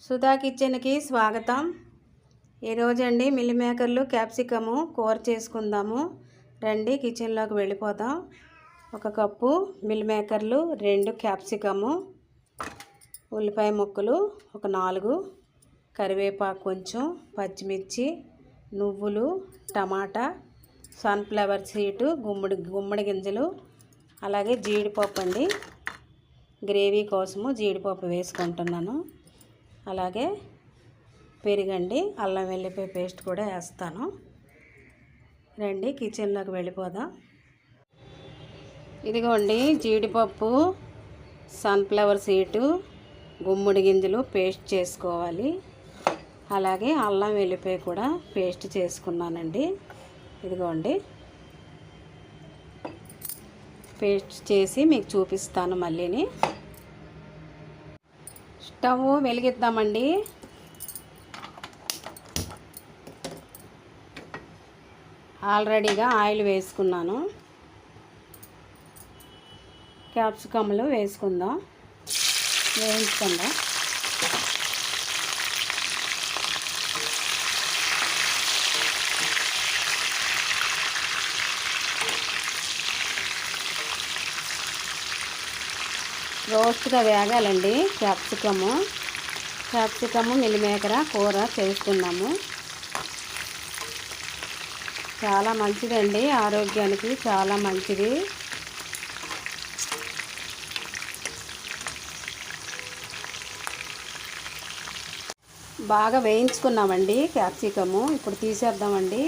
సుధా కిచెన్కి స్వాగతం. ఈరోజు అండి మిల్ మేకర్లు క్యాప్సికము కూర చేసుకుందాము. రండి కిచెన్లోకి వెళ్ళిపోదాం. 1 కప్పు మిల్ మేకర్లు, 2 క్యాప్సికము, ఉల్లిపాయ ముక్కలు ఒక 4, కరివేపాకు కొంచెం, పచ్చిమిర్చి, నువ్వులు, టమాటా, సన్ఫ్లవర్ సీడ్, గుమ్మడి గింజలు, అలాగే జీడిపప్పు అండి. గ్రేవీ కోసము జీడిపప్పు వేసుకుంటున్నాను. అలాగే పెరుగండి, అల్లం వెల్లిపాయ పేస్ట్ కూడా వేస్తాను. రండి కిచెన్లోకి వెళ్ళిపోదాం. ఇదిగోండి జీడిపప్పు, సన్ఫ్లవర్ సీడ్, గుమ్మడి గింజలు పేస్ట్ చేసుకోవాలి. అలాగే అల్లం వెల్లిపాయ కూడా పేస్ట్ చేసుకున్నానండి. ఇదిగోండి పేస్ట్ చేసి మీకు చూపిస్తాను. మళ్ళీని స్టవ్ వెలిగిద్దామండి. ఆల్రెడీగా ఆయిల్ వేసుకున్నాను. క్యాప్సికమ్లు వేసుకుందాం, వేయించుకుందాం. రోస్ట్గా వేగాలండి. క్యాప్సికము మిల్ మేకర్ కూర చేస్తున్నాము. చాలా మంచిదండి, ఆరోగ్యానికి చాలా మంచిది. బాగా వేయించుకున్నామండి క్యాప్సికము. ఇప్పుడు తీసేద్దామండి.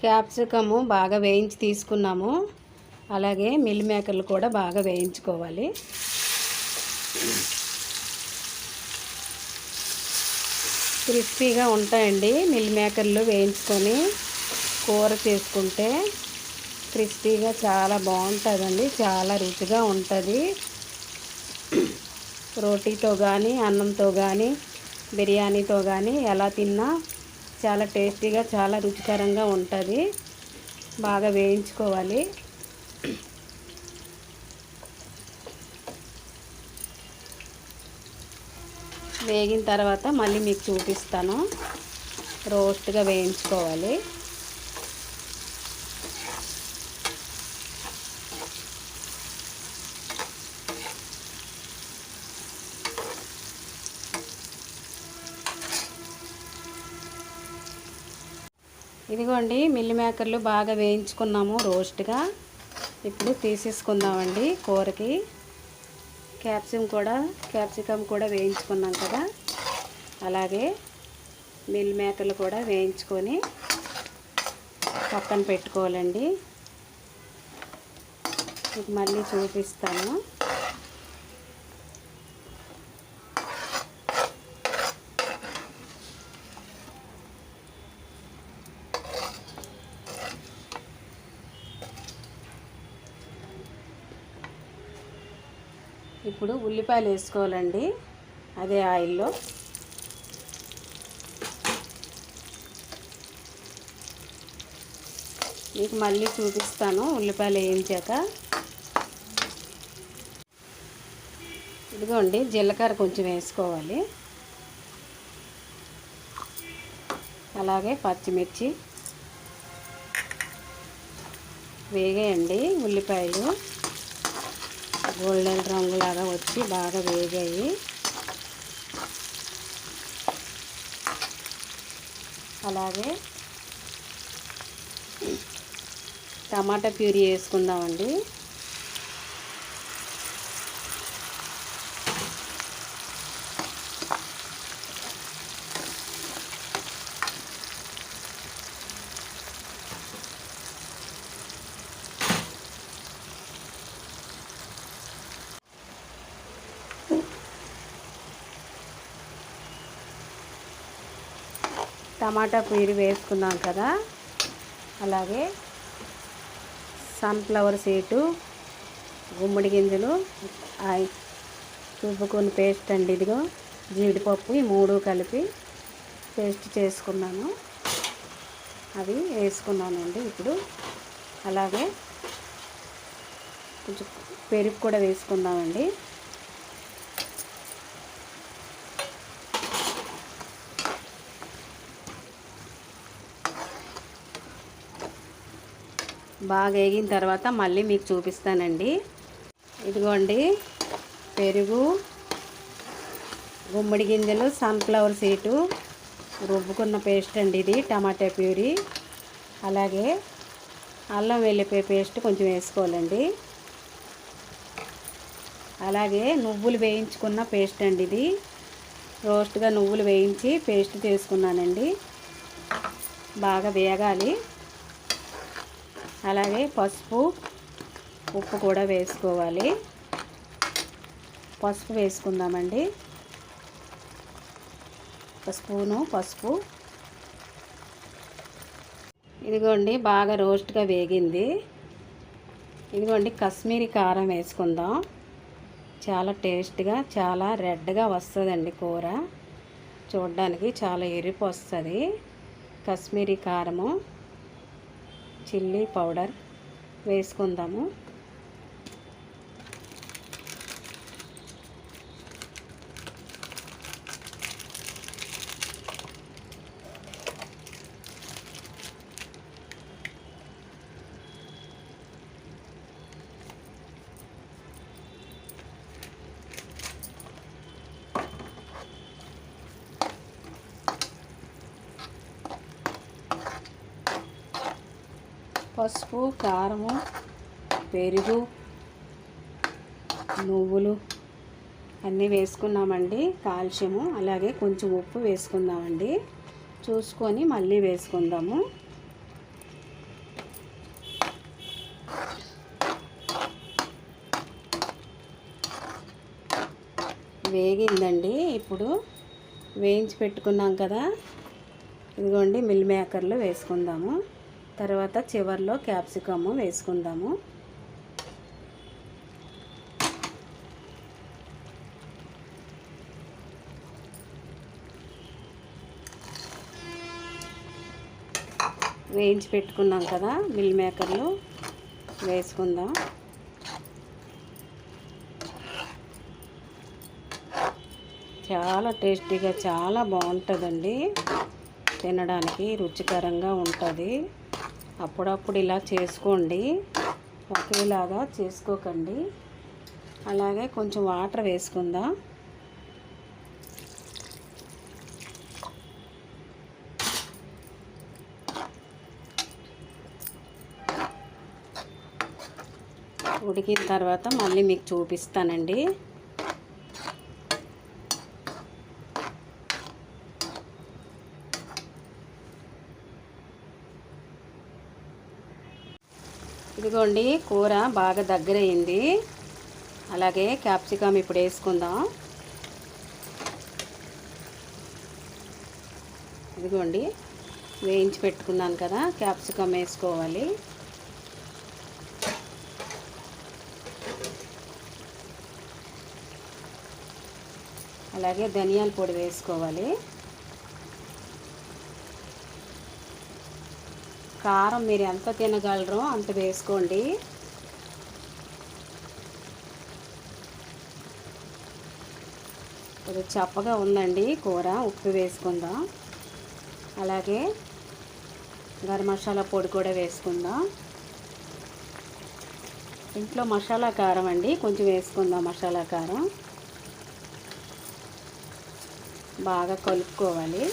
క్యాప్సికము బాగా వేయించి తీసుకున్నాము. అలాగే మిల్ మేకర్లు కూడా బాగా వేయించుకోవాలి. క్రిస్పీగా ఉంటాయండి మిల్ మేకర్లు. వేయించుకొని కూర చేసుకుంటే క్రిస్పీగా చాలా బాగుంటుందండి, చాలా రుచిగా ఉంటుంది. రోటీతో కానీ, అన్నంతో కానీ, బిర్యానీతో కానీ ఎలా తిన్నా చాలా టేస్టీగా, చాలా రుచికరంగా ఉంటుంది. బాగా వేయించుకోవాలి. వేగిన తర్వాత మళ్ళీ మీకు చూపిస్తాను. రోస్ట్గా వేయించుకోవాలి. ఇదిగోండి మిల్ మేకర్లు బాగా వేయించుకున్నాము రోస్ట్గా. ఇప్పుడు తీసేసుకుందామండి కూరకి. క్యాప్సికమ్ కూడా వేయించుకున్నాం కదా, అలాగే మిల్ మేకర్లు కూడా వేయించుకొని పక్కన పెట్టుకోవాలండి. మీకు మళ్ళీ చూపిస్తాను. ఇప్పుడు ఉల్లిపాయలు వేసుకోవాలండి అదే ఆయిల్లో. మీకు మళ్ళీ చూపిస్తాను ఉల్లిపాయలు వేయించాక. ఇదిగోండి జీలకర్ర కొంచెం వేసుకోవాలి. అలాగే పచ్చిమిర్చి వేగేయండి. ఉల్లిపాయలు గోల్డెన్ రంగులాగా వచ్చి బాగా వేగాయి. అలాగే టమాటా ప్యూరీ వేసుకుందామండి. టమాటా ప్యూరీ వేసుకున్నాం కదా, అలాగే సన్ఫ్లవర్ సీడ్, గుమ్మడి గింజలు, రుబ్బుకున్న పేస్ట్ అండి. ఇదిగో జీడిపప్పు ఈ 3 కలిపి పేస్ట్ చేసుకున్నాను, అవి వేసుకున్నానండి. ఇప్పుడు అలాగే కొంచెం పెరుగు కూడా వేసుకుందామండి. బాగా వేగిన తర్వాత మళ్ళీ మీకు చూపిస్తానండి. ఇదిగోండి పెరుగు, గుమ్మడి గింజలు, సన్ఫ్లవర్ సీడు, రుబ్బుకున్న పేస్ట్ అండి ఇది, టమాటా ప్యూరీ, అలాగే అల్లం వెల్లిపాయ పేస్ట్ కొంచెం వేసుకోవాలండి. అలాగే నువ్వులు వేయించుకున్న పేస్ట్ అండి ఇది, రోస్ట్గా నువ్వులు వేయించి పేస్ట్ చేసుకున్నానండి. బాగా వేగాలి. అలాగే పసుపు, ఉప్పు కూడా వేసుకోవాలి. పసుపు వేసుకుందామండి, ఒక స్పూను పసుపు. ఇదిగోండి బాగా రోస్ట్గా వేగింది. ఇదిగోండి కాశ్మీరీ కారం వేసుకుందాం. చాలా టేస్ట్గా, చాలా రెడ్గా వస్తుందండి కూర, చూడడానికి చాలా ఎరుపు వస్తుంది. కాశ్మీరీ కారము, చిల్లీ పౌడర్ వేసుకుందాము. పసుపు, కారము, పెరుగు, నువ్వులు అన్నీ వేసుకున్నామండి. కాల్షియము, అలాగే కొంచెం ఉప్పు వేసుకుందామండి. చూసుకొని మళ్ళీ వేసుకుందాము. వేగిందండి. ఇప్పుడు వేయించి పెట్టుకున్నాం కదా, ఇదిగోండి మిల్ మేకర్లు వేసుకుందాము. తర్వాత చివర్లో క్యాప్సికమ్ వేసుకుందాము. వేయించి పెట్టుకున్నాం కదా మిల్ మేకర్లు వేసుకుందాం. చాలా టేస్టీగా, చాలా బాగుంటుందండి, తినడానికి రుచికరంగా ఉంటుంది. అప్పుడప్పుడు ఇలా చేసుకోండి, ఒకేలాగా చేసుకోకండి. అలాగే కొంచెం వాటర్ వేసుకుందాం. ఉడికిన తర్వాత మళ్ళీ మీకు చూపిస్తానండి. ఇదిగోండి కూర బాగా దగ్గరయింది. అలాగే క్యాప్సికమ్ ఇప్పుడు వేసుకుందాం. ఇదిగోండి వేయించి పెట్టుకున్నాను కదా, క్యాప్సికమ్ వేసుకోవాలి. అలాగే ధనియాల పొడి వేసుకోవాలి. కారం మీరు ఎంత తినగలరో అంత వేసుకోండి. ఇది చప్పగా ఉందండి కూర, ఉప్పు వేసుకుందాం. అలాగే గరం మసాలా పొడి కూడా వేసుకుందాం. ఇంట్లో మసాలా కారం అండి, కొంచెం వేసుకుందాం మసాలా కారం. బాగా కలుపుకోవాలి.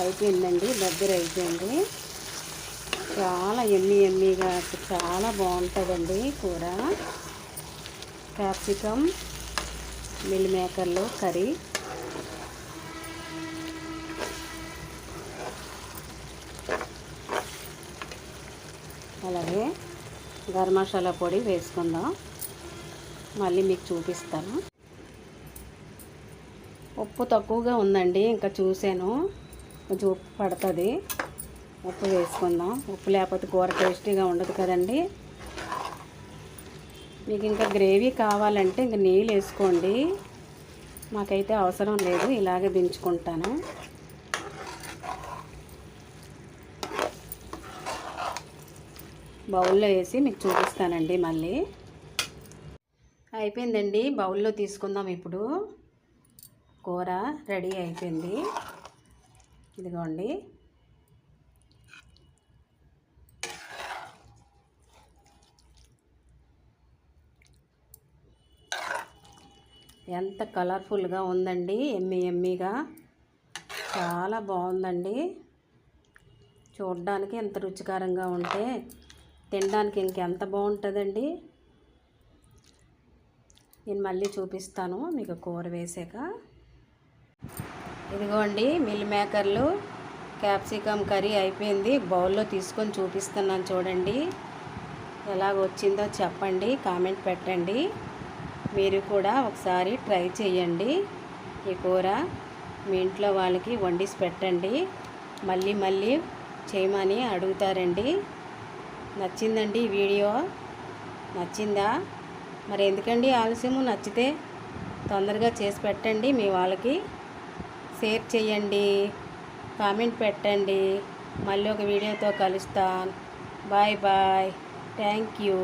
అయిపోయిందండి, దగ్గర అయిపోయింది. చాలా ఎమ్మీగా, చాలా బాగుంటుందండి కూర. క్యాప్సికమ్ మిల్ మేకర్లో కర్రీ. అలాగే గరం మసాలా పొడి వేసుకుందాం. మళ్ళీ మీకు చూపిస్తాను. ఉప్పు తక్కువగా ఉందండి, ఇంకా చూసాను, కొంచెం ఉప్పు పడుతుంది. ఉప్పు వేసుకుందాం. ఉప్పు లేకపోతే కూర టేస్టీగా ఉండదు కదండి. మీకు ఇంకా గ్రేవీ కావాలంటే ఇంక నీళ్ళు వేసుకోండి. మాకైతే అవసరం లేదు, ఇలాగే దించుకుంటాను. బౌల్లో వేసి మీకు చూపిస్తానండి మళ్ళీ. అయిపోయిందండి, బౌల్లో తీసుకుందాం. ఇప్పుడు కూర రెడీ అయిపోయింది. ఇదిగోండి. ఎంత కలర్ఫుల్గా ఉందండి, ఎమ్మీగా చాలా బాగుందండి. చూడడానికి ఎంత రుచికరంగా ఉంటే తినడానికి ఇంకెంత బాగుంటుందండి. నేను మళ్ళీ చూపిస్తాను మీకు కూర వేసాక. ఇదిగోండి, మిల్ మేకర్లు క్యాప్సికమ్ కర్రీ అయిపోయింది. బౌల్లో తీసుకొని చూపిస్తున్నాను చూడండి. ఎలాగ వచ్చిందో చెప్పండి, కామెంట్ పెట్టండి. మీరు కూడా ఒకసారి ట్రై చేయండి. ఈ కూర మీ ఇంట్లో వాళ్ళకి వండిసి పెట్టండి, మళ్ళీ మళ్ళీ చేయమని అడుగుతారండి. నచ్చిందండి ఈ వీడియో? నచ్చిందా? మరి ఎందుకండి ఆలస్యము? నచ్చితే తొందరగా చేసి పెట్టండి, మీ వాళ్ళకి షేర్ చేయండి, కామెంట్ పెట్టండి. మళ్ళీ ఒక వీడియోతో కలుస్తాను. Bye bye. Thank you.